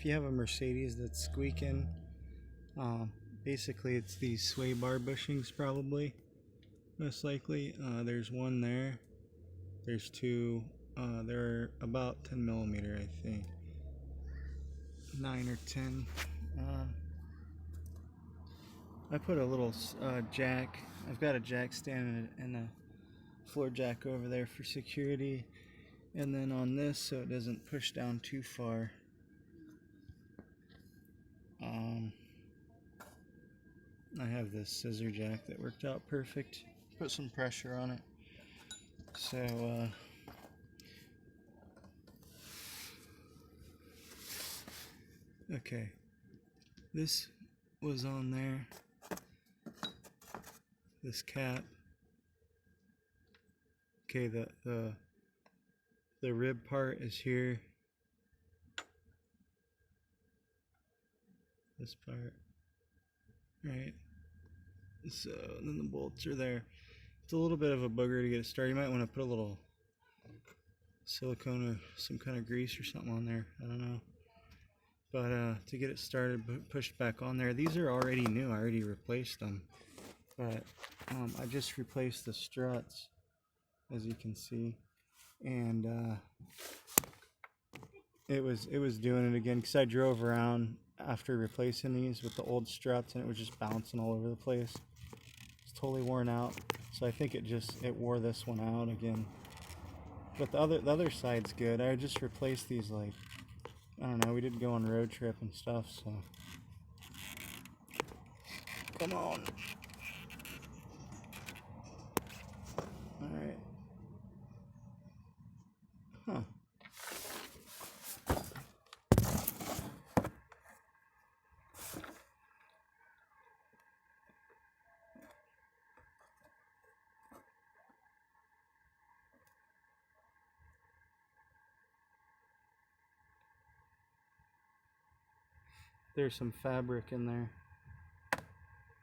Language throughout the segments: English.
you have a Mercedes that's squeaking, basically it's these sway bar bushings probably, most likely. There's one there. There's two. They're about 10 millimeter, I think. 9 or 10. I put a little jack. I've got a jack stand and a floor jack over there for security. And then on this, so it doesn't push down too far. I have this scissor jack that worked out perfect. Put some pressure on it. So, okay. This was on there. This cap. Okay, the rib part is here. This part. Right. So then the bolts are there. It's a little bit of a booger to get it started. You might want to put a little silicone or some kind of grease or something on there. I don't know. But to get it started, pushed back on there. These are already new. I already replaced them. But I just replaced the struts, as you can see. And it was doing it again because I drove around after replacing these with the old struts and it was just bouncing all over the place. It's totally worn out, so I think it wore this one out again. But the other side's good. I just replaced these, like, I don't know, we did go on a road trip and stuff, so come on. All right. Huh. There's some fabric in there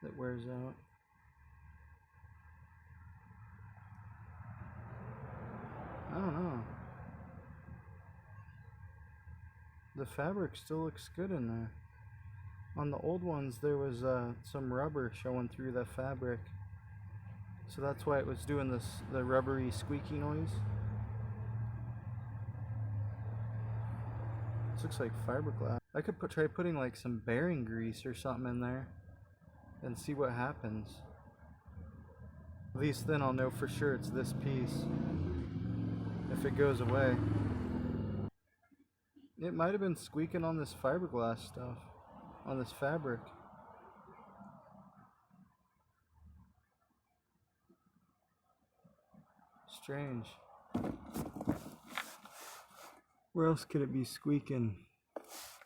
that wears out. I don't know. The fabric still looks good in there. On the old ones there was some rubber showing through the fabric. So that's why it was doing the rubbery squeaky noise. This looks like fiberglass. I could try putting like some bearing grease or something in there and see what happens. At least then I'll know for sure it's this piece. If it goes away. It might have been squeaking on this fiberglass stuff, on this fabric. Strange. Where else could it be squeaking?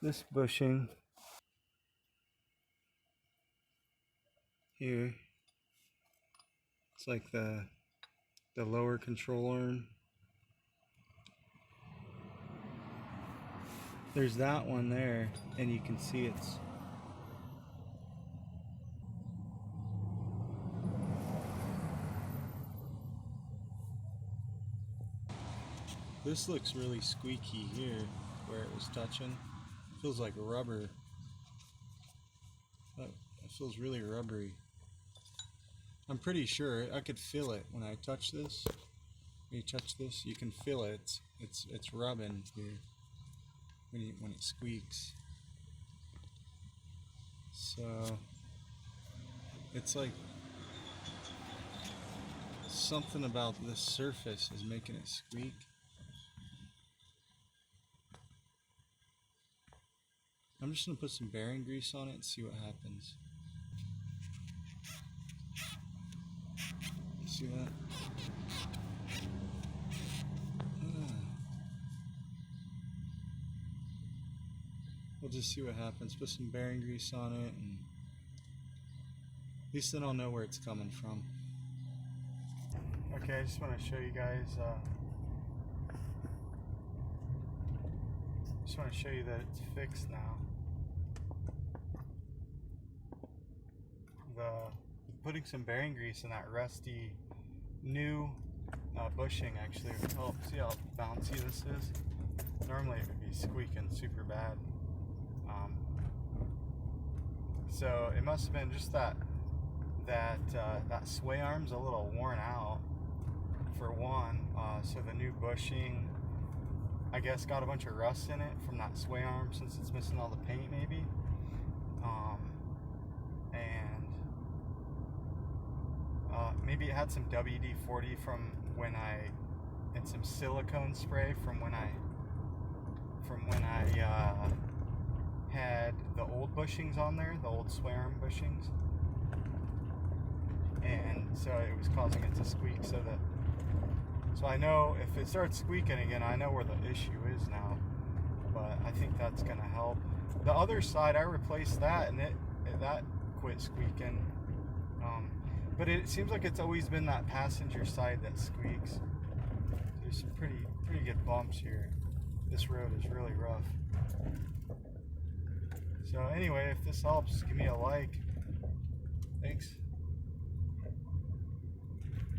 This bushing here. It's like the lower control arm. There's that one there, and you can see it's this looks really squeaky here where it was touching. Feels like rubber. It feels really rubbery. I'm pretty sure I could feel it when I touch this. When you touch this, you can feel it. It's rubbing here when it squeaks. So it's like something about this surface is making it squeak. I'm just gonna put some bearing grease on it and see what happens. See that? We'll just see what happens. Put some bearing grease on it, and at least then I'll know where it's coming from. Okay, I just want to show you guys. Just want to show you that it's fixed now. Putting some bearing grease in that rusty new bushing actually would help. See how bouncy this is? Normally it would be squeaking super bad. So it must have been just that sway arm's a little worn out, for one. So the new bushing, I guess, got a bunch of rust in it from that sway arm, since it's missing all the paint, maybe. Maybe it had some WD-40 from when and some silicone spray from when I had the old bushings on there, the old sway arm bushings, and so it was causing it to squeak. So I know if it starts squeaking again, I know where the issue is now. But I think that's gonna help. The other side, I replaced that, and that quit squeaking. But it seems like it's always been that passenger side that squeaks. There's some pretty good bumps here. This road is really rough. So anyway, if this helps, give me a like. Thanks.